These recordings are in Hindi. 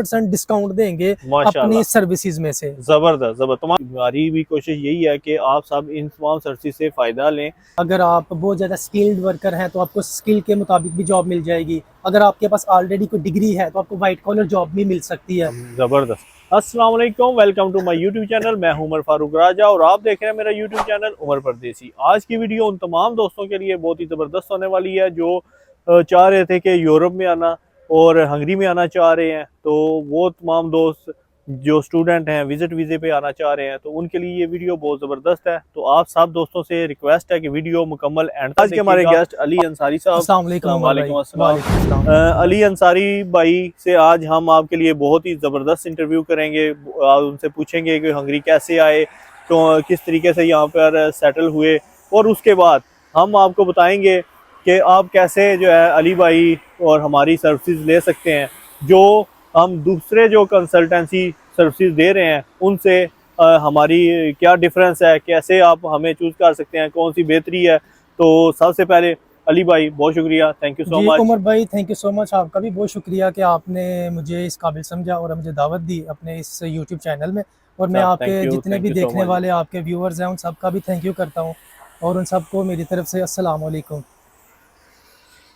50% डिस्काउंट देंगे माशाल्लाह। अपनी सर्विसेज में से। जबरदस्त जबरदस्त। हमारी भी कोशिश यही है कि आप सब इन तमाम सर्विस से फायदा लें। अगर आप बहुत ज़्यादा स्किल्ड वर्कर हैं तो आपको स्किल के मुताबिक भी जॉब मिल जाएगी। अगर आपके पास ऑलरेडी कोई डिग्री है तो आपको वाइट कॉलर जॉब भी मिल सकती है। जबरदस्त। अस्सलाम वालेकुम, welcome to my YouTube channel. मैं हूं उमर फारूक राजा और आप देख रहे हैं मेरा यूट्यूब चैनल उमर परदेसी। आज की वीडियो उन तमाम दोस्तों के लिए बहुत ही ज़बरदस्त होने वाली है जो चाह रहे थे कि यूरोप में आना और हंगरी में आना चाह रहे हैं। तो वो तमाम दोस्त जो स्टूडेंट हैं विजिट वीज़े पे आना चाह रहे हैं तो उनके लिए ये वीडियो बहुत ज़बरदस्त है। तो आप सब दोस्तों से रिक्वेस्ट है कि वीडियो मुकम्मल एंड तक। आज के हमारे गेस्ट अली अंसारी साहब। अस्सलाम वालेकुम। वालेकुम अस्सलाम। अस्सलाम। अली अंसारी भाई से आज हम आपके लिए बहुत ही ज़बरदस्त इंटरव्यू करेंगे। उनसे पूछेंगे कि हंगरी कैसे आए, तो किस तरीके से यहाँ पर सेटल हुए, और उसके बाद हम आपको बताएंगे कि आप कैसे जो है अली भाई और हमारी सर्विसेज ले सकते हैं, जो हम दूसरे जो कंसल्टेंसी सर्विसेज दे रहे हैं उनसे हमारी क्या डिफरेंस है, कैसे आप हमें चूज़ कर सकते हैं, कौन सी बेहतरी है। तो सबसे पहले अली भाई बहुत शुक्रिया, thank you so much. Umar भाई थैंक यू सो मच, आपका भी बहुत शुक्रिया कि आपने मुझे इस काबिल समझा और मुझे दावत दी अपने इस यूट्यूब चैनल में। और मैं आपके जितने भी देखने वाले आपके व्यूअर्स हैं उन सबका भी थैंक यू करता हूँ और उन सबको मेरी तरफ से अस्सलाम वालेकुम।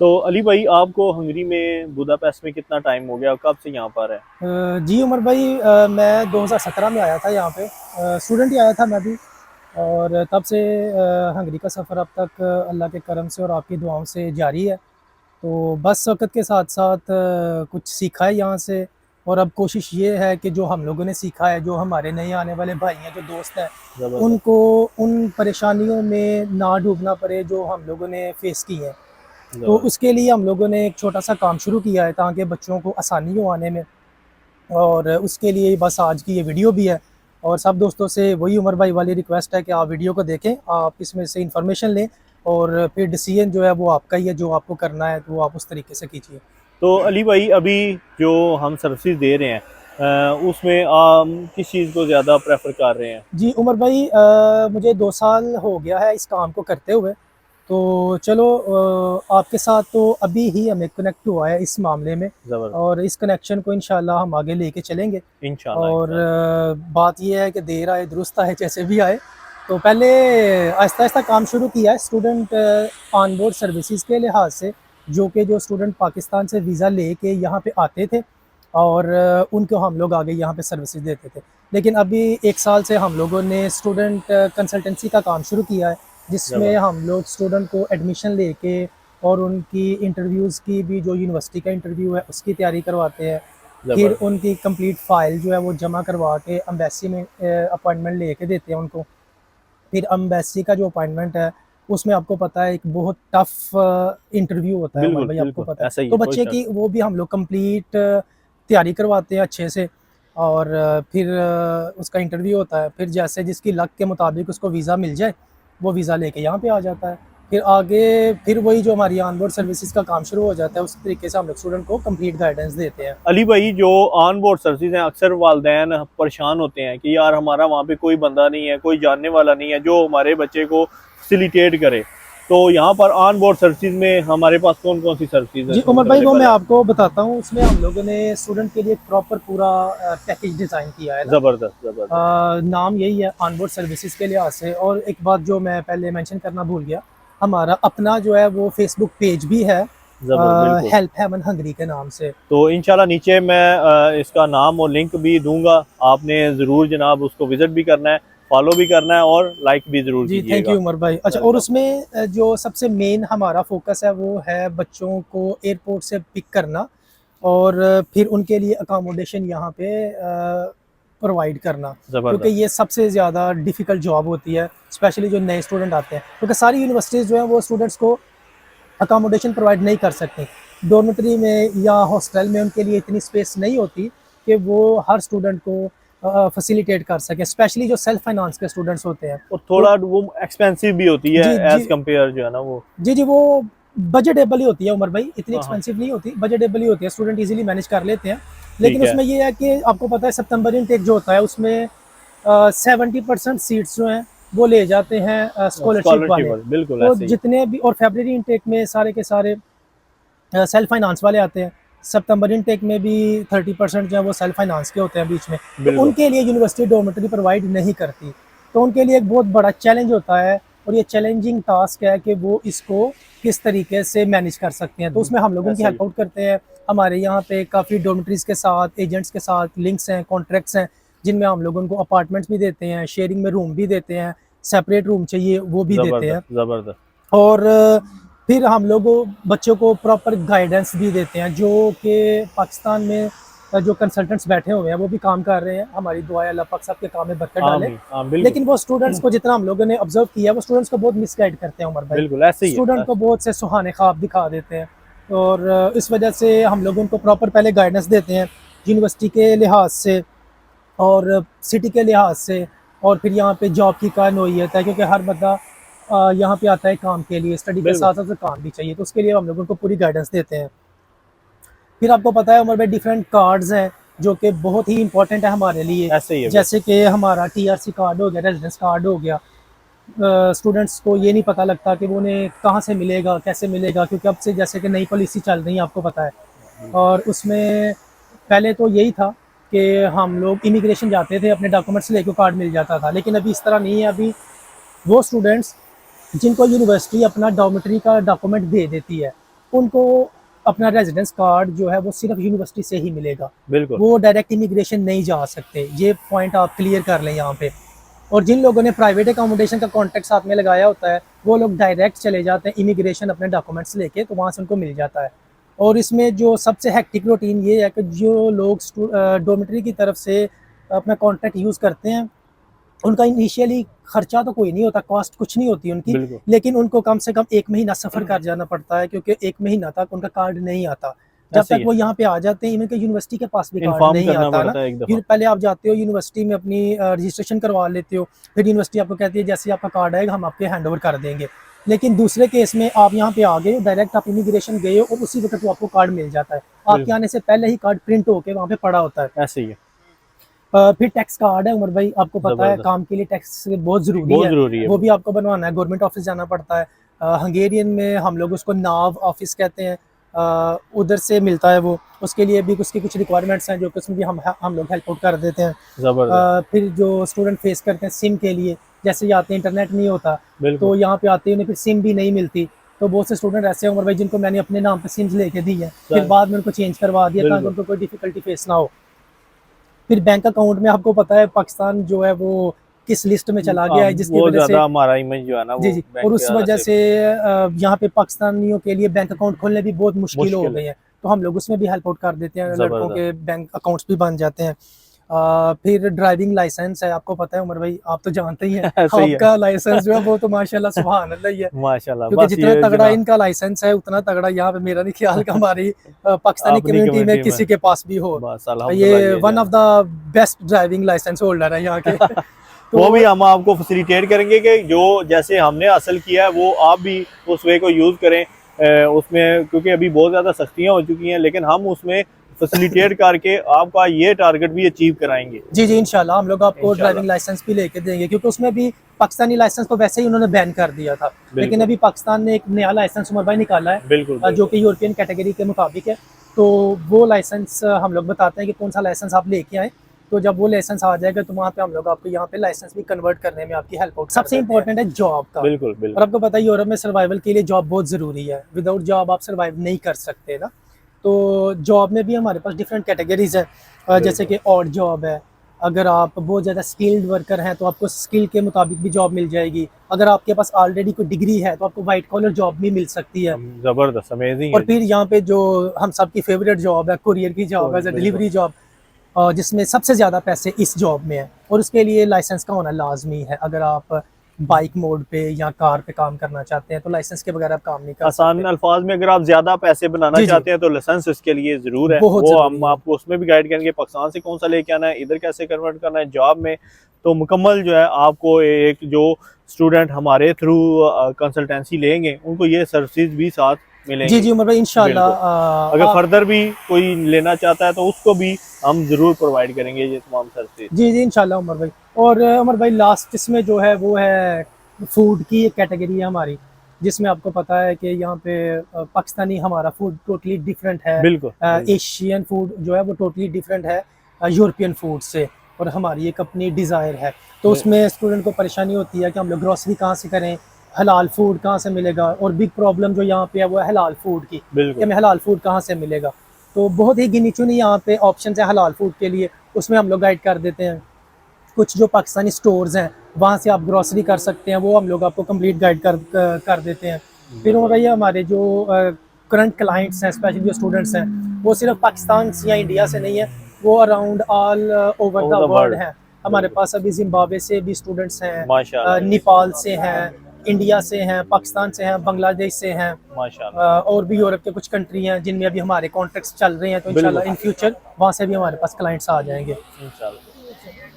तो अली भाई आपको हंगरी में बुदापेस्ट में कितना टाइम हो गया, कब से यहाँ पर है? जी उमर भाई, मैं 2017 में आया था यहाँ पे, स्टूडेंट ही आया था मैं भी। और तब से हंगरी का सफ़र अब तक अल्लाह के करम से और आपकी दुआओं से जारी है। तो बस वक़्त के साथ साथ कुछ सीखा है यहाँ से, और अब कोशिश ये है कि जो हम लोगों ने सीखा है, जो हमारे नए आने वाले भाई हैं, जो दोस्त हैं, उनको उन परेशानियों में ना डूबना पड़े जो हम लोगों ने फ़ेस की है। तो उसके लिए हम लोगों ने एक छोटा सा काम शुरू किया है ताकि बच्चों को आसानी हो आने में, और उसके लिए बस आज की ये वीडियो भी है। और सब दोस्तों से वही उमर भाई वाली रिक्वेस्ट है कि आप वीडियो को देखें, आप इसमें से इंफॉर्मेशन लें और फिर डिसीजन जो है वो आपका ही है, जो आपको करना है तो आप उस तरीके से कीजिए। तो अली भाई अभी जो हम सर्विसेज दे रहे हैं उसमें आप किस चीज़ को ज़्यादा प्रेफर कर रहे हैं? जी उमर भाई, मुझे 2 साल हो गया है इस काम को करते हुए। तो चलो, आपके साथ तो अभी ही हमें कनेक्ट हुआ है इस मामले में, और इस कनेक्शन को इंशाल्लाह हम आगे लेके चलेंगे इंशाल्लाह। और बात यह है कि देर आए दुरुस्त आए, जैसे भी आए। तो पहले आहिस्ता आहिस्ता काम शुरू किया है स्टूडेंट ऑन बोर्ड सर्विसेज के लिहाज से, जो स्टूडेंट पाकिस्तान से वीज़ा लेके यहाँ पे आते थे और उनको हम लोग आगे यहाँ पे सर्विसेज देते थे। लेकिन अभी 1 साल से हम लोगों ने स्टूडेंट कंसल्टेंसी का काम शुरू किया है, जिसमें हम लोग स्टूडेंट को एडमिशन लेके और उनकी इंटरव्यूज़ की भी, जो यूनिवर्सिटी का इंटरव्यू है उसकी तैयारी करवाते हैं। फिर उनकी कंप्लीट फ़ाइल जो है वो जमा करवा के एम्बेसी में अपॉइंटमेंट लेके देते हैं उनको। फिर एम्बेसी का जो अपॉइंटमेंट है उसमें आपको पता है एक बहुत टफ इंटरव्यू होता है भाई, आपको पता है। तो बच्चे की वो भी हम लोग कंप्लीट तैयारी करवाते हैं अच्छे से, और फिर उसका इंटरव्यू होता है। फिर जैसे जिसकी लक के मुताबिक उसको वीज़ा मिल जाए, वो वीज़ा लेके यहाँ पे आ जाता है। फिर आगे फिर वही जो हमारी ऑन बोर्ड सर्विसेज का काम शुरू हो जाता है, उस तरीके से हम लोग स्टूडेंट को कंप्लीट गाइडेंस देते हैं। अली भाई जो ऑन बोर्ड सर्विसेज हैं, अक्सर वालिदैन परेशान होते हैं कि यार हमारा वहाँ पे कोई बंदा नहीं है, कोई जानने वाला नहीं है जो हमारे बच्चे को फैसिलिटेट करे। तो यहाँ पर ऑन बोर्ड सर्विसेज में हमारे पास कौन कौन सी सर्विसेज है? जी उमर भाई, वो मैं आपको बताता हूँ। उसमें हम लोगों ने स्टूडेंट के लिए प्रॉपर पूरा पैकेज डिज़ाइन किया है। ज़बरदस्त ज़बरदस्त। नाम यही है ऑन बोर्ड सर्विसेज के लिहाज से। और एक बात जो मैं पहले मेंशन करना भूल गया, हमारा अपना जो है वो फेसबुक पेज भी है, हेल्प हेवन हंगरी के नाम से। तो इंशाल्लाह नीचे मैं इसका नाम और लिंक भी दूंगा, आपने ज़रूर जनाब उसको विजिट भी करना है, फॉलो भी करना है और लाइक भी ज़रूर कीजिएगा। जी थैंक यू उमर भाई। अच्छा, और उसमें जो सबसे मेन हमारा फोकस है वो है बच्चों को एयरपोर्ट से पिक करना और फिर उनके लिए अकोमोडेशन यहाँ पे प्रोवाइड करना, क्योंकि ये सबसे ज़्यादा डिफ़िकल्ट जॉब होती है, स्पेशली जो नए स्टूडेंट आते हैं, क्योंकि सारी यूनिवर्सिटीज़ जो हैं वो स्टूडेंट्स को अकोमोडेशन प्रोवाइड नहीं कर सकती। डॉर्मेटरी में या हॉस्टल में उनके लिए इतनी स्पेस नहीं होती कि वो हर स्टूडेंट को फैसिलिटेट कर सके, स्पेशली जो सेल्फ फाइनेंस के स्टूडेंट्स होते हैं। और थोड़ा वो एक्सपेंसिव भी होती है एज कंपेयर जो है ना वो। जी वो बजटेबल ही होती है उमर भाई, इतनी एक्सपेंसिव नहीं होती, बजटेबल ही होती है, स्टूडेंट इजीली मैनेज कर लेते हैं। लेकिन उसमें ये है कि आपको पता है सितंबर इनटेक जो होता है उसमें 70% सीट्स जो हैं वो ले जाते हैं स्कॉलरशिप वाले। बिल्कुल तो जितने भी, और फरवरी इनटेक में सारे के सारे सेल्फ फाइनेंस वाले आते हैं। सितंबर इनटेक में भी 30% जो है वो सेल्फ फाइनेंस के होते हैं बीच में, तो बिल्कुल। उनके लिए यूनिवर्सिटी डॉर्मेटरी प्रोवाइड नहीं करती। तो उनके लिए एक बहुत बड़ा चैलेंज होता है, और ये चैलेंजिंग टास्क है कि वो इसको किस तरीके से मैनेज कर सकते हैं। तो उसमें हम लोग उनकी ऐसे ही। हेल्प आउट करते हैं। हमारे यहाँ पे काफ़ी डॉर्मेटरीज के साथ, एजेंट्स के साथ लिंक्स हैं, कॉन्ट्रैक्ट्स हैं, जिनमें हम लोग उनको अपार्टमेंट्स भी देते हैं, शेयरिंग में रूम भी देते हैं, सेपरेट रूम चाहिए वो भी देते हैं। जबरदस्त जबरदस्त। और फिर हम लोग बच्चों को प्रॉपर गाइडेंस भी देते हैं, जो कि पाकिस्तान में जो कंसल्टेंट्स बैठे हुए हैं वो भी काम कर रहे हैं। हमारी दुआ है अल्लाह पाक साहब के काम में बरकत डाले। बिल्कुल लेकिन वो स्टूडेंट्स को, जितना हम लोगों ने ऑब्जर्व किया, वो स्टूडेंट्स को बहुत मिसगाइड करते हैं उमर भाई। बिल्कुल ऐसे ही है। स्टूडेंट को बहुत से सुहाने ख्वाब दिखा देते हैं, और इस वजह से हम लोग उनको प्रॉपर पहले गाइडेंस देते हैं यूनिवर्सिटी के लिहाज से और सिटी के लिहाज से। और फिर यहाँ पे जॉब की क्या नौइयत है, क्योंकि हर बंदा यहाँ पे आता है काम के लिए, स्टडी के बिल्कुल। साथ साथ काम भी चाहिए, तो उसके लिए हम लोग उनको पूरी गाइडेंस देते हैं। फिर आपको पता है उमर भाई, डिफरेंट कार्ड्स हैं जो कि बहुत ही इंपॉर्टेंट है हमारे लिए। ऐसे ही है। जैसे कि हमारा TRC कार्ड हो गया, रेजिडेंस कार्ड हो गया। स्टूडेंट्स को ये नहीं पता लगता कि वो उन्हें कहाँ से मिलेगा, कैसे मिलेगा, क्योंकि अब से जैसे कि नई पॉलिसी चल रही है, आपको पता है। और उसमें पहले तो यही था कि हम लोग इमिग्रेशन जाते थे, अपने डॉक्यूमेंट्स लेके कार्ड मिल जाता था, लेकिन अभी इस तरह नहीं है। अभी वो स्टूडेंट्स जिनको यूनिवर्सिटी अपना डॉर्मेटरी का डॉक्यूमेंट दे देती है, उनको अपना रेजिडेंस कार्ड जो है वो सिर्फ यूनिवर्सिटी से ही मिलेगा। बिल्कुल। वो डायरेक्ट इमिग्रेशन नहीं जा सकते, ये पॉइंट आप क्लियर कर लें यहाँ पे। और जिन लोगों ने प्राइवेट अकोमोडेशन का कॉन्ट्रैक्ट साथ में लगाया होता है, वो लोग डायरेक्ट चले जाते हैं इमिग्रेशन अपने डॉक्यूमेंट्स लेके, तो वहाँ से उनको मिल जाता है। और इसमें जो सबसे हेक्टिक रूटीन ये है कि जो लोग डॉर्मेटरी की तरफ से अपना कॉन्ट्रैक्ट यूज़ करते हैं, उनका इनिशियली खर्चा तो कोई नहीं होता, कॉस्ट कुछ नहीं होती उनकी, बिल्कुल। लेकिन उनको कम से कम 1 महीना सफ़र कर जाना पड़ता है, क्योंकि 1 महीना तक उनका कार्ड नहीं आता। जब ऐसे तक ही वो यहाँ पे आ जाते हैं, इवन के यूनिवर्सिटी के पास भी कार्ड इन्फॉर्म नहीं करना आता ना। पड़ता है एक दफ़ा। फिर पहले आप जाते हो यूनिवर्सिटी में, अपनी रजिस्ट्रेशन करवा लेते हो, फिर यूनिवर्सिटी आपको कहती है जैसे ही आपका कार्ड आएगा हम आपके हैंड ओवर कर देंगे। लेकिन दूसरे केस में आप यहाँ पे आ गए हो, डायरेक्ट आप इमिग्रेशन गए हो, और उसी वक्त आपको कार्ड मिल जाता है। आपके आने से पहले ही कार्ड प्रिंट होके वहाँ पे पड़ा होता है। ऐसे ही है। फिर टैक्स कार्ड है उमर भाई, आपको पता है काम के लिए टैक्स बहुत ज़रूरी है, वो भी आपको बनवाना है, गवर्नमेंट ऑफिस जाना पड़ता है। हंगेरियन में हम लोग उसको नाव ऑफिस कहते हैं, उधर से मिलता है वो। उसके लिए भी उसकी कुछ रिक्वायरमेंट्स हैं, जो कि उसमें भी हम लोग हेल्प आउट कर देते हैं। फिर जो स्टूडेंट फेस करते हैं सिम के लिए, जैसे ये आते हैं इंटरनेट नहीं होता, तो यहाँ पे आते हैं उन्हें फिर सिम भी नहीं मिलती। तो बहुत से स्टूडेंट ऐसे हैं उमर भाई जिनको मैंने अपने नाम पे सिम्स लेके दी है, फिर बाद में उनको चेंज करवा दिया ताकि उनको कोई डिफिकल्टी फेस ना हो। फिर बैंक अकाउंट में आपको पता है पाकिस्तान जो है वो किस लिस्ट में चला गया है, जिसकी वजह से हमारा इमेज जो है ना, जी जी, और उस वजह से यहाँ पे पाकिस्तानियों के लिए बैंक अकाउंट खोलने भी बहुत मुश्किल हो गई है। तो हम लोग उसमें भी हेल्प आउट कर देते हैं, लड़कों के बैंक अकाउंट्स भी बन जाते हैं। फिर ड्राइविंग लाइसेंस है, आपको पता है उमर भाई, आप तो जानते ही हैं आपका लाइसेंस जो है वो तो माशाल्लाह सुभान अल्लाह ही है, माशाल्लाह। क्योंकि जितना तगड़ा इनका लाइसेंस है उतना तगड़ा यहाँ पे मेरा नहीं ख्याल कि हमारी पाकिस्तानी कम्युनिटी में किसी के पास भी हो। ये one of the best driving licence holder है यहाँ के। तो वो भी हम आपको फैसिलिटेट करेंगे कि जो जैसे हमने हासिल किया है वो आप भी उस वे को यूज़ करें उसमें, क्योंकि अभी बहुत ज़्यादा सख्तियाँ हो चुकी हैं, लेकिन हम उसमें फैसिलिटेट करके आपका ये टारगेट भी अचीव कराएंगे। जी जी, इंशाल्लाह हम लोग आपको ड्राइविंग लाइसेंस भी लेके देंगे, क्योंकि उसमें भी पाकिस्तानी लाइसेंस तो वैसे ही उन्होंने बैन कर दिया था, लेकिन अभी पाकिस्तान ने एक नया लाइसेंस उमर भाई निकाला है, बिल्कुल, जो कि यूरोपियन कैटेगरी के मुताबिक है। तो वो लाइसेंस हम लोग बताते हैं कि कौन सा लाइसेंस आप लेके आए, तो जब वो लाइसेंस आ जाएगा तो वहाँ पे हम लोग आपको यहाँ पे लाइसेंस भी कन्वर्ट करने में आपकी हेल्प होगी। सबसे इंपॉर्टेंट है जॉब का। बिल्कुल। और आपको पता है यूरोप में सर्वाइवल के लिए जॉब बहुत ज़रूरी है, विदाउट जॉब आप सर्वाइव नहीं कर सकते ना। तो जॉब में भी हमारे पास डिफरेंट कैटेगरीज हैं, जैसे कि ऑड जॉब है, अगर आप बहुत ज़्यादा स्किल्ड वर्कर हैं तो आपको स्किल के मुताबिक भी जॉब मिल जाएगी। अगर आपके पास ऑलरेडी कोई डिग्री है तो आपको वाइट कॉलर जॉब भी मिल सकती है। ज़बरदस्त, अमेजिंग। और फिर यहाँ पे जो हम सबकी फेवरेट जॉब है, कुरियर की जॉब है, डिलीवरी जॉब, जिसमें सबसे ज़्यादा पैसे इस जॉब में है, और उसके लिए लाइसेंस का होना लाजमी है। अगर आप बाइक मोड पे या कार पे काम करना चाहते हैं तो लाइसेंस के बगैर आप काम नहीं कर सकते। आसान अल्फाज में अगर आप ज्यादा पैसे बनाना चाहते हैं तो लाइसेंस इसके लिए जरूर है, वो हम आपको उसमें भी गाइड करेंगे, पाकिस्तान से कौन सा लेके आना है, इधर कैसे कन्वर्ट करना है जॉब में। तो मुकम्मल जो है आपको एक जो स्टूडेंट हमारे थ्रू कंसल्टेंसी लेंगे उनको ये सर्विसेज भी साथ मिलेंगे। जी जी उमर भाई, इंशाल्लाह अगर फर्दर भी कोई लेना चाहता है तो उसको भी हम जरूर प्रोवाइड करेंगे ये तमाम सर्विसेज। जी जी इंशाल्लाह उमर भाई। और उमर भाई लास्ट इसमें जो है वो है फूड की एक कैटेगरी है हमारी, जिसमें आपको पता है कि यहाँ पे पाकिस्तानी हमारा फूड टोटली डिफरेंट है, बिल्कुल एशियन फूड जो है वो टोटली डिफरेंट है यूरोपियन फूड से, और हमारी एक अपनी डिज़ायर है। तो उसमें स्टूडेंट को परेशानी होती है कि हम लोग ग्रॉसरी कहाँ से करें, हलाल फूड कहाँ से मिलेगा, और बिग प्रॉब्लम जो यहाँ पे है वो है हलाल फूड की, कि बिल्कुल हमें हलाल फूड कहाँ से मिलेगा। तो बहुत ही गिनी चुनी यहाँ पे ऑप्शन है हलाल फूड के लिए, उसमें हम लोग गाइड कर देते हैं। कुछ जो पाकिस्तानी स्टोर्स हैं वहाँ से आप ग्रॉसरी कर सकते हैं, वो हम लोग आपको कंप्लीट गाइड कर देते हैं। फिर वो भैया हमारे जो करंट क्लाइंट्स हैं, स्पेशली जो स्टूडेंट्स हैं, वो सिर्फ पाकिस्तान से या इंडिया से नहीं है, वो around all over the world हैं। हमारे पास अभी जिम्बाब्वे से भी स्टूडेंट्स हैं, माशाल्लाह नेपाल से हैं, इंडिया से हैं, पाकिस्तान से हैं, बांग्लादेश से हैं, माशाल्लाह। और भी यूरोप के कुछ कंट्री हैं जिनमें अभी हमारे कॉन्ट्रैक्ट्स चल रहे हैं। तो इंशाल्लाह इन फ्यूचर वहाँ से भी हमारे पास क्लाइंट्स आ जाएंगे इंशाल्लाह।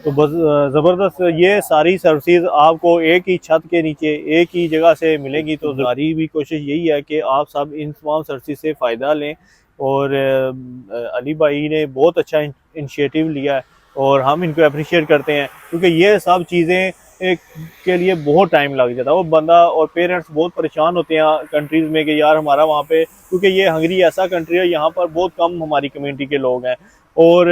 तो बस ज़बरदस्त, ये सारी सर्विसेज आपको एक ही छत के नीचे एक ही जगह से मिलेंगी। तो हमारी भी कोशिश यही है कि आप सब इन तमाम सर्विसेज से फ़ायदा लें, और अली भाई ने बहुत अच्छा इनिशिएटिव लिया है और हम इनको अप्रिशिएट करते हैं, क्योंकि ये सब चीज़ें के लिए बहुत टाइम लग जाता है। वो बंदा और पेरेंट्स बहुत परेशान होते हैं कंट्रीज़ में कि यार हमारा वहाँ पे, क्योंकि ये हंगरी ऐसा कंट्री है यहाँ पर बहुत कम हमारी कम्युनिटी के लोग हैं, और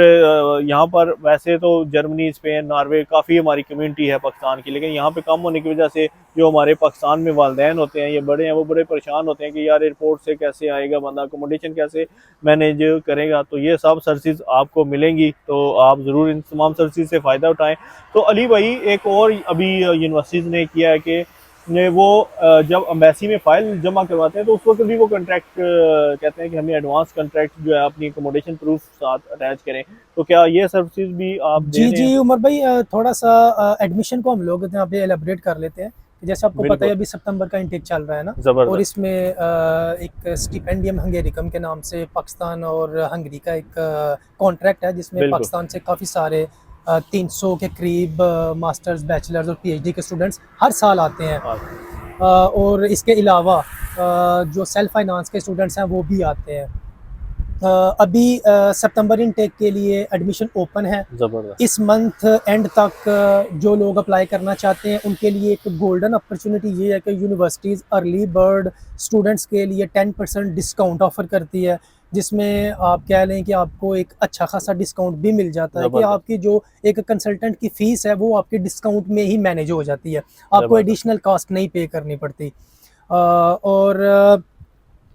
यहाँ पर वैसे तो जर्मनी, स्पेन, नॉर्वे काफ़ी हमारी कम्युनिटी है पाकिस्तान की, लेकिन यहाँ पे कम होने की वजह से जो हमारे पाकिस्तान में वालिदैन होते हैं, ये बड़े हैं, वो बड़े परेशान होते हैं कि यार एयरपोर्ट से कैसे आएगा बंदा, अकोमोडेशन कैसे मैनेज करेगा। तो ये सब सर्विसेज आपको मिलेंगी, तो आप ज़रूर इन तमाम सर्विसेज से फ़ायदा उठाएँ। तो अली भाई एक और अभी यूनिवर्सिटीज़ ने किया है कि वो जब अम्बेसी में फ़ाइल जमा करवाते हैं तो उस वक्त भी वो कॉन्ट्रैक्ट कहते हैं कि हमें एडवांस कॉन्ट्रैक्ट जो है अपनी अकोमोडेशन प्रूफ साथ अटैच करें। तो क्या ये सर्विसेज भी आप दे जी रहे जी हैं? उमर भाई, थोड़ा सा एडमिशन को हम लोग यहाँ पे एलेबरेट कर लेते हैं। जैसे आपको पता है अभी सितंबर का इंटेक चल रहा है ना, और ज़बरदस्त। इसमें एक स्टिपेंडियम हंगेरिकम के नाम से पाकिस्तान और हंगरी का एक कॉन्ट्रैक्ट है, जिसमें बिल्कुल पाकिस्तान से काफ़ी सारे 300 के करीब मास्टर्स, बैचलर्स और पीएचडी के स्टूडेंट्स हर साल आते हैं। हाँ, और इसके अलावा जो सेल्फ फाइनेंस के स्टूडेंट्स हैं वो भी आते हैं। अभी सितंबर इनटेक के लिए एडमिशन ओपन है। ज़बरदस्त। इस मंथ एंड तक जो लोग अप्लाई करना चाहते हैं उनके लिए एक गोल्डन अपॉर्चुनिटी ये है कि यूनिवर्सिटीज़ अर्ली बर्ड स्टूडेंट्स के लिए 10% डिस्काउंट ऑफर करती है, जिसमें आप कह लें कि आपको एक अच्छा खासा डिस्काउंट भी मिल जाता है कि ज़बरदस्त। आपकी जो एक कंसल्टेंट की फ़ीस है वो आपकी डिस्काउंट में ही मैनेज हो जाती है, आपको ज़बरदस्त। एडिशनल कॉस्ट नहीं पे करनी पड़ती। और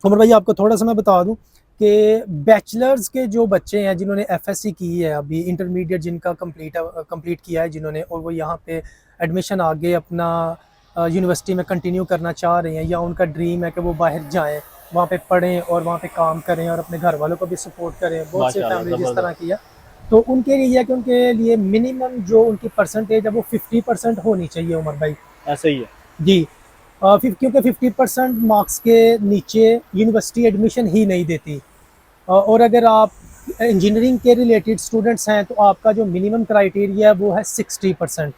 उमर भाई आपको थोड़ा सा मैं बता दूं कि बैचलर्स के जो बच्चे हैं जिन्होंने एफएससी की है, अभी इंटरमीडिएट जिनका कंप्लीट किया है जिन्होंने, और वो यहाँ पे एडमिशन आगे अपना यूनिवर्सिटी में कंटिन्यू करना चाह रहे हैं, या उनका ड्रीम है कि वो बाहर जाएं, वहाँ पे पढ़ें और वहाँ पे काम करें और अपने घर वालों को भी सपोर्ट करें, बहुत से माशाल्लाह फैमिली जिस तरह ज़बरदस्त। की है। तो उनके लिए है कि उनके लिए मिनिमम जो उनकी परसेंटेज है वो 50% होनी चाहिए उमर भाई। ऐसे ही है। जी, क्योंकि 50% मार्क्स के नीचे यूनिवर्सिटी एडमिशन ही नहीं देती। और अगर आप इंजीनियरिंग के रिलेटेड स्टूडेंट्स हैं तो आपका जो मिनिमम क्राइटेरिया है वो है 60%।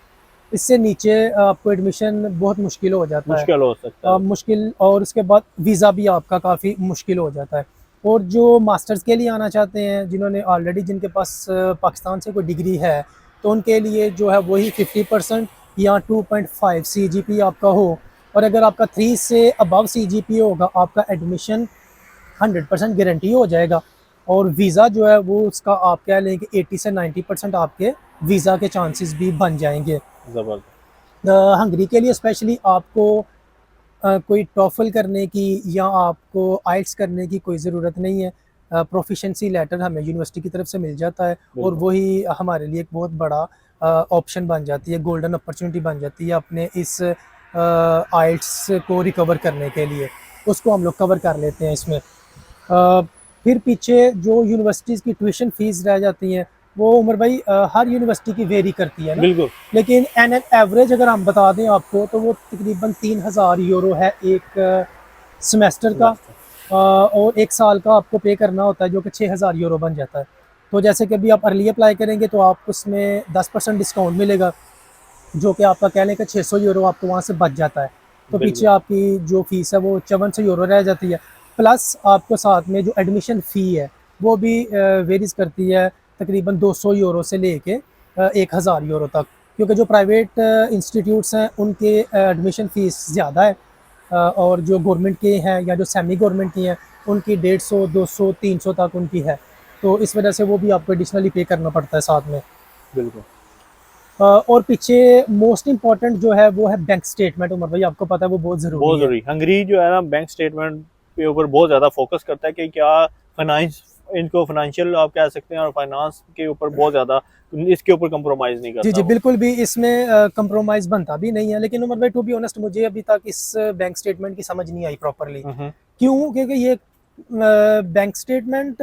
इससे नीचे आपको एडमिशन बहुत मुश्किल हो जाता है, मुश्किल हो सकता है। मुश्किल, और उसके बाद वीज़ा भी आपका काफ़ी मुश्किल हो जाता है। और जो मास्टर्स के लिए आना चाहते हैं, जिन्होंने ऑलरेडी जिनके पास पाकिस्तान से कोई डिग्री है, तो उनके लिए जो है वही 50% या 2.5 CGP आपका हो, और अगर आपका 3 से अबव CGP होगा आपका एडमिशन 100% गारंटी हो जाएगा। और वीज़ा जो है वो उसका आप कह लें कि 80 से 90% आपके वीज़ा के चांसेस भी बन जाएंगे। ज़बरदस्त। हंगरी के लिए स्पेशली आपको कोई टॉफल करने की या आपको आइल्स करने की कोई ज़रूरत नहीं है। प्रोफिशेंसी लेटर हमें यूनिवर्सिटी की तरफ से मिल जाता है, और वही हमारे लिए एक बहुत बड़ा ऑप्शन बन जाती है, गोल्डन अपॉर्चुनिटी बन जाती है अपने इस आइल्स को रिकवर करने के लिए। उसको हम लोग कवर कर लेते हैं इसमें। फिर पीछे जो यूनिवर्सिटीज़ की ट्यूशन फ़ीस रह जाती हैं वो उमर भाई हर यूनिवर्सिटी की वेरी करती है ना, बिल्कुल। लेकिन एन एवरेज अगर हम बता दें आपको तो वो तकरीबन 3000 यूरो है एक सेमेस्टर का। और एक साल का आपको पे करना होता है जो कि 6000 यूरो बन जाता है। तो जैसे कि अभी आप अर्ली अप्लाई करेंगे तो आप उसमें 10% डिस्काउंट मिलेगा, जो कि आपका कह लें कि 600 यूरो आपको वहाँ से बच जाता है। तो पीछे आपकी जो फीस है वो 5400 यूरो रह जाती है। प्लस आपको साथ में जो एडमिशन फ़ी है वो भी वेरीज करती है तकरीबन 200 यूरो से लेके 1000 यूरो तक, क्योंकि जो प्राइवेट इंस्टीट्यूट्स हैं उनके एडमिशन फ़ीस ज़्यादा है। और जो गवर्नमेंट के हैं या जो सेमी गवर्नमेंट की हैं उनकी 150, 200, 300 तक उनकी है। तो इस वजह से वो भी आपको एडिशनली पे करना पड़ता है साथ में। बिल्कुल। और पीछे मोस्ट इम्पॉर्टेंट जो है वो है बैंक स्टेटमेंट। उमर भाई आपको पता है वो बहुत ज़रूरी बहुत है। जरूरी। हंगरी जो है ना बैंक स्टेटमेंट के ऊपर बहुत ज्यादा फोकस करता है कि क्या फाइनेंस, इनको फाइनेंशियल आप कह सकते हैं, और फाइनेंस के ऊपर बहुत ज्यादा इसके ऊपर कंप्रोमाइज नहीं जी करता जी वो। बिल्कुल भी इसमें कंप्रोमाइज़ बनता भी नहीं है। लेकिन उमर भाई टू बी ऑनेस्ट मुझे अभी तक इस बैंक स्टेटमेंट की समझ नहीं आई प्रॉपरली। हम्म। क्यों? क्योंकि ये बैंक स्टेटमेंट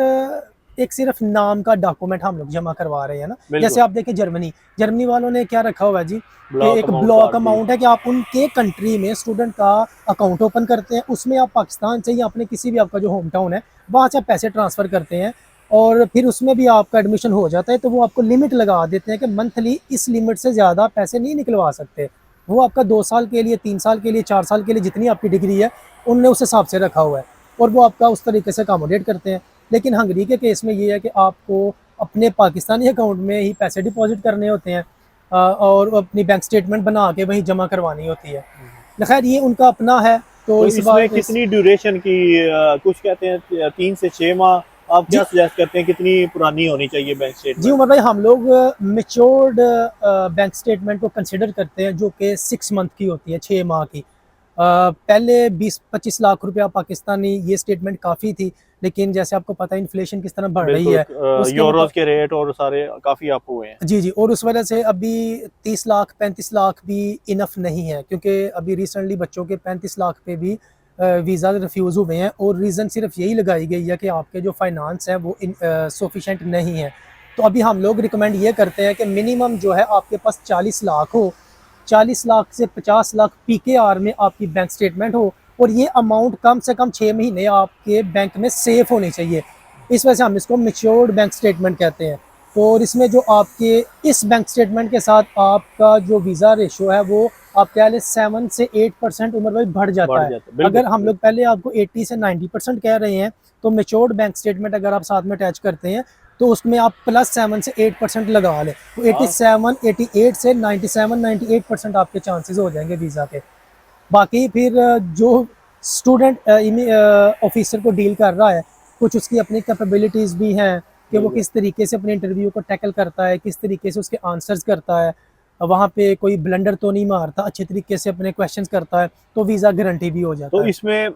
एक सिर्फ नाम का डॉक्यूमेंट हम लोग जमा करवा रहे हैं ना। बिल्कुल। जैसे आप देखें जर्मनी, जर्मनी वालों ने क्या रखा हुआ है जी कि ब्लॉक एक अमाउंट ब्लॉक काट दी। अमाउंट है कि आप उनके कंट्री में स्टूडेंट का अकाउंट ओपन करते हैं, उसमें आप पाकिस्तान से या अपने किसी भी आपका जो होम टाउन है वहाँ से आप पैसे ट्रांसफ़र करते हैं और फिर उसमें भी आपका एडमिशन हो जाता है। तो वो आपको लिमिट लगा देते हैं कि मंथली इस लिमिट से ज़्यादा पैसे नहीं निकलवा सकते। वो आपका 2 साल के लिए, 3 साल के लिए, 4 साल के लिए जितनी आपकी डिग्री है उनने उस हिसाब से रखा हुआ है और वो आपका उस तरीके से अकोमोडेट करते हैं। लेकिन हंगरी के केस में ये है कि आपको अपने पाकिस्तानी अकाउंट में ही पैसे डिपॉजिट करने होते हैं और अपनी बैंक स्टेटमेंट बना के वहीं जमा करवानी होती है। खैर ये उनका अपना है। तो तो इस इसमें बार इस कितनी ड्यूरेशन की, कुछ कहते हैं 3 से 6 माह, आप जी क्या सजेस्ट करते हैं कितनी पुरानी होनी चाहिए बैंक जी स्टेटमेंट? उमर भाई हम लोग मेच्योर्ड बैंक स्टेटमेंट को कंसिडर करते हैं जो कि 6 मंथ की होती है, 6 माह की। पहले 20-25 लाख रुपया पाकिस्तानी ये स्टेटमेंट काफ़ी थी। लेकिन जैसे आपको पता है इन्फ्लेशन किस तरह बढ़ रही बिल्कुल। है उसके यूरोज के रेट और सारे काफी अप हुए हैं। जी जी और उस वजह से अभी 30 लाख 35 लाख भी इनफ नहीं है। क्योंकि अभी रिसेंटली बच्चों के 35 लाख पे भी वीज़ा रिफ्यूज़ हुए हैं और रीज़न सिर्फ यही लगाई गई है कि आपके जो फाइनेंस है वो सफिशेंट नहीं है। तो अभी हम लोग रिकमेंड ये करते हैं कि मिनिमम जो है आपके पास 40 लाख हो, 40 लाख से 50 लाख PKR में आपकी बैंक स्टेटमेंट हो और ये अमाउंट कम से कम 6 महीने आपके बैंक में सेफ होनी चाहिए। इस वजह से हम इसको मेच्योर्ड बैंक स्टेटमेंट कहते हैं। तो और इसमें जो आपके इस बैंक स्टेटमेंट के साथ आपका जो वीज़ा रेशो है वो आप कह लें 7 से 8% उम्र भाई बढ़ जाता बढ़ है। जाता है, बिल्कुल अगर हम लोग पहले आपको 80 से 90% कह रहे हैं तो मेच्योर्ड बैंक स्टेटमेंट अगर आप साथ में अटैच करते हैं तो उसमें आप +7 से 8% लगा लें तो हाँ। 87, 88 से 97, 98% आपके चांसेस हो जाएंगे वीज़ा के। बाकी फिर जो स्टूडेंट ऑफिसर को डील कर रहा है कुछ उसकी अपनी कैपेबिलिटीज़ भी हैं कि वो बिल्कुल। किस तरीके से अपने इंटरव्यू को टैकल करता है, किस तरीके से उसके आंसर्स करता है, वहाँ पे कोई ब्लंडर तो नहीं मारता, अच्छे तरीके से अपने क्वेश्चंस करता है तो वीज़ा गारंटी भी हो तो जाता है। इसमें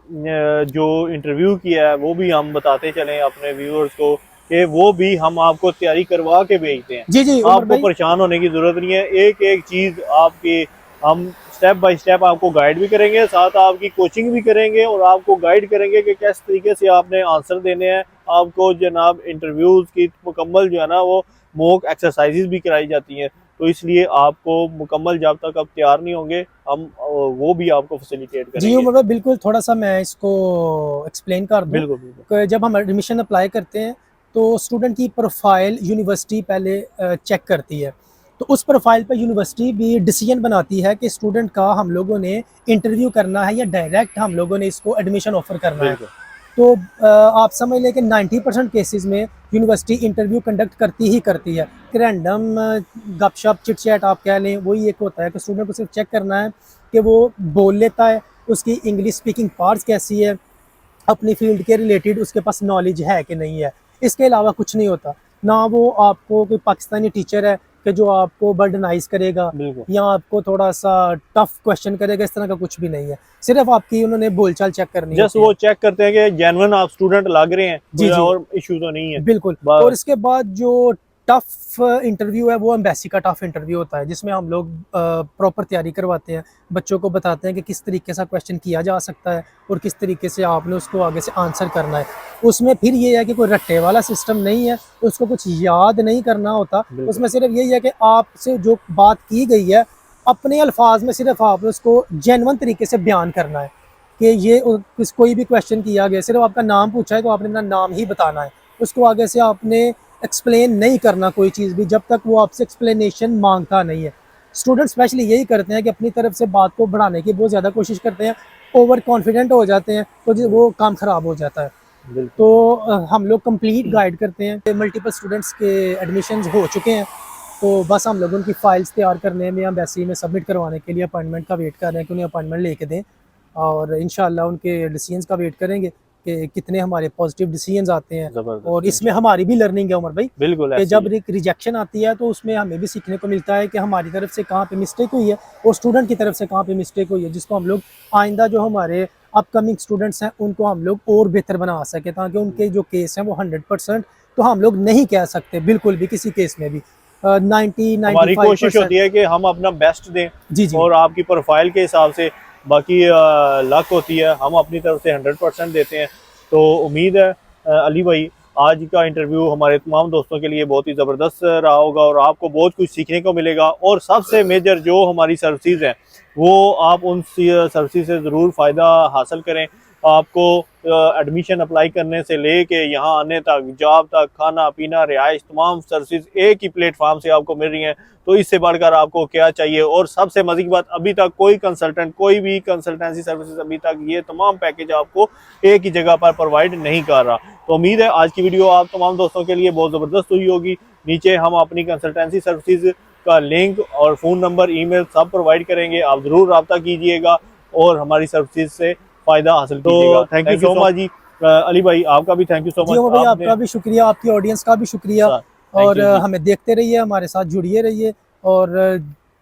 जो इंटरव्यू किया है वो भी हम बताते चलें अपने व्यूअर्स को कि वो भी हम आपको तैयारी करवा के भेजते हैं। जी जी उमर आपको भाई परेशान होने की जरूरत नहीं है, एक एक चीज आपकी हम स्टेप बाय स्टेप आपको गाइड भी करेंगे, साथ आपकी कोचिंग भी करेंगे और आपको गाइड करेंगे कि किस तरीके से आपने आंसर देने हैं। आपको जनाब इंटरव्यूज की मुकम्मल जो है ना वो मॉक एक्सरसाइजेज भी कराई जाती हैं। तो इसलिए आपको मुकम्मल जब तक आप तैयार नहीं होंगे हम वो भी आपको फैसिलिटेट जी करेंगे। उमर भाई बिल्कुल थोड़ा सा मैं इसको एक्सप्लेन कर दूं बिल्कुल बिल्कुल। कि जब हम एडमिशन अप्लाई करते हैं तो स्टूडेंट की प्रोफाइल यूनिवर्सिटी पहले चेक करती है। तो उस प्रोफाइल पर यूनिवर्सिटी भी डिसीजन बनाती है कि स्टूडेंट का हम लोगों ने इंटरव्यू करना है या डायरेक्ट हम लोगों ने इसको एडमिशन ऑफर करना है। बिल्कुल। तो आप समझ लें कि 90% केसेस में यूनिवर्सिटी इंटरव्यू कंडक्ट करती ही करती है। रैंडम गपशप चिट चैट आप कह लें वही एक होता है कि स्टूडेंट को सिर्फ चेक करना है कि वो बोल लेता है, उसकी इंग्लिश स्पीकिंग पार्ट्स कैसी है, अपनी फील्ड के रिलेटेड उसके पास नॉलेज है कि नहीं है। इसके अलावा कुछ नहीं होता। ना वो आपको कोई पाकिस्तानी टीचर है कि जो आपको बर्डनाइज करेगा बिल्कुल। या आपको थोड़ा सा टफ क्वेश्चन करेगा, इस तरह का कुछ भी नहीं है। सिर्फ आपकी उन्होंने बोलचाल चेक करनी जस्ट होती है। वो चेक करते हैं कि जेन्युइन आप स्टूडेंट लग रहे हैं, जी कोई जी और इशू तो नहीं है बिल्कुल। और बस। इसके बाद जो टफ इंटरव्यू है वो एम्बेसी का टफ इंटरव्यू होता है जिसमें हम लोग प्रॉपर तैयारी करवाते हैं, बच्चों को बताते हैं कि किस तरीके से क्वेश्चन किया जा सकता है और किस तरीके से आपने उसको आगे से आंसर करना है। उसमें फिर ये है कि कोई रट्टे वाला सिस्टम नहीं है, उसको कुछ याद नहीं करना होता। बिल्कुल। उसमें सिर्फ यही है कि आपसे जो बात की गई है अपने अल्फाज में सिर्फ आपने उसको जेन्युइन तरीके से बयान करना है कि ये कोई भी क्वेश्चन किया गया, सिर्फ आपका नाम पूछा है तो आपने अपना नाम ही बताना है। उसको आगे से आपने एक्सप्लेन नहीं करना कोई चीज़ भी जब तक वो आपसे एक्सप्लेनेशन मांगता नहीं है। स्टूडेंट स्पेशली यही करते हैं कि अपनी तरफ से बात को बढ़ाने की बहुत ज़्यादा कोशिश करते हैं, ओवर कॉन्फिडेंट हो जाते हैं तो वो काम ख़राब हो जाता है। बिल्कुल। तो हम लोग कंप्लीट गाइड करते हैं। मल्टीपल स्टूडेंट्स के एडमिशन्स हो चुके हैं तो बस हम लोग उनकी फ़ाइल्स तैयार करने में, एम्बेसी में सबमिट करवाने के लिए अपॉइंटमेंट का वेट कर रहे हैं कि उन्हें अपॉइंटमेंट लेके दें। और इंशाल्लाह उनके डिसीजंस का वेट करेंगे कि कितने हमारे पॉजिटिव डिसीजंस आते हैं। जबरदस्त। और इसमें हमारी भी लर्निंग है उमर भाई, बिल्कुल कि ऐसे जब ही एक रिजेक्शन आती है तो उसमें हमें भी सीखने को मिलता है कि हमारी तरफ से कहाँ पे मिस्टेक हुई है और स्टूडेंट की तरफ से कहाँ पे मिस्टेक हुई है, जिसको हम लोग आइंदा जो हमारे अपकमिंग स्टूडेंट्स हैं उनको हम लोग और बेहतर बना सके, ताकि उनके जो केस हैं वो 100% तो हम लोग नहीं कह सकते बिल्कुल भी किसी केस में भी 90-95% हमारी कोशिश होती है कि हम अपना बेस्ट दें। जी जी और आपकी प्रोफाइल के हिसाब से बाकी लक होती है, हम अपनी तरफ से 100% देते हैं। तो उम्मीद है अली भाई आज का इंटरव्यू हमारे तमाम दोस्तों के लिए बहुत ही ज़बरदस्त रहा होगा और आपको बहुत कुछ सीखने को मिलेगा। और सबसे मेजर जो हमारी सर्विसेज हैं वो आप उन सर्विसेज से ज़रूर फ़ायदा हासिल करें। आपको एडमिशन अप्लाई करने से लेके यहाँ आने तक, जॉब तक, खाना पीना, रिहाइश, तमाम सर्विसेज एक ही प्लेटफॉर्म से आपको मिल रही हैं। तो इससे बढ़कर आपको क्या चाहिए। और सबसे मजे की बात, अभी तक कोई कंसल्टेंट, कोई भी कंसल्टेंसी सर्विसेज अभी तक ये तमाम पैकेज आपको एक ही जगह पर प्रोवाइड नहीं कर रहा। तो उम्मीद है आज की वीडियो आप तमाम दोस्तों के लिए बहुत ज़बरदस्त हुई होगी। नीचे हम अपनी कंसल्टेंसी सर्विसेज का लिंक और फ़ोन नंबर, ईमेल सब प्रोवाइड करेंगे, आप ज़रूर रब्ता कीजिएगा और हमारी सर्विसेज से फ़ायदा हासिल कीजिएगा। थैंक यू सो मच जी। अली भाई आपका भी थैंक यू सो जी उमर भाई, मच। आपका भी शुक्रिया, आपकी ऑडियंस का भी शुक्रिया। और हमें देखते रहिए, हमारे साथ जुड़िए रहिए। और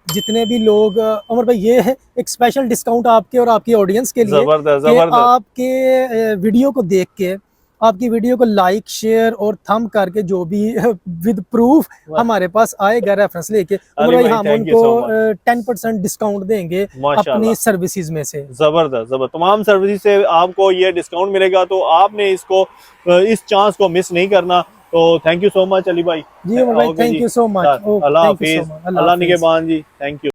जितने भी लोग उमर भाई, ये है एक स्पेशल डिस्काउंट आपके और आपकी ऑडियंस के लिए जबरदस्त कि जबरदस्त। आपके वीडियो को देख के, आपकी वीडियो को लाइक, शेयर और थंब करके, जो भी विद प्रूफ हमारे पास आएगा रेफरेंस लेके, उमर भाई हम उनको 10% डिस्काउंट देंगे अपनी सर्विसेज में से। जबरदस्त जबरदस्त, तमाम सर्विसेज से आपको ये डिस्काउंट मिलेगा। तो आपने इसको इस चांस को मिस नहीं करना। तो thank you so much Ali भाई। जी उमर भाई, थैंक यू सो मच। अल्लाह हाफिज, अल्लाह निगहबान जी, थैंक यू।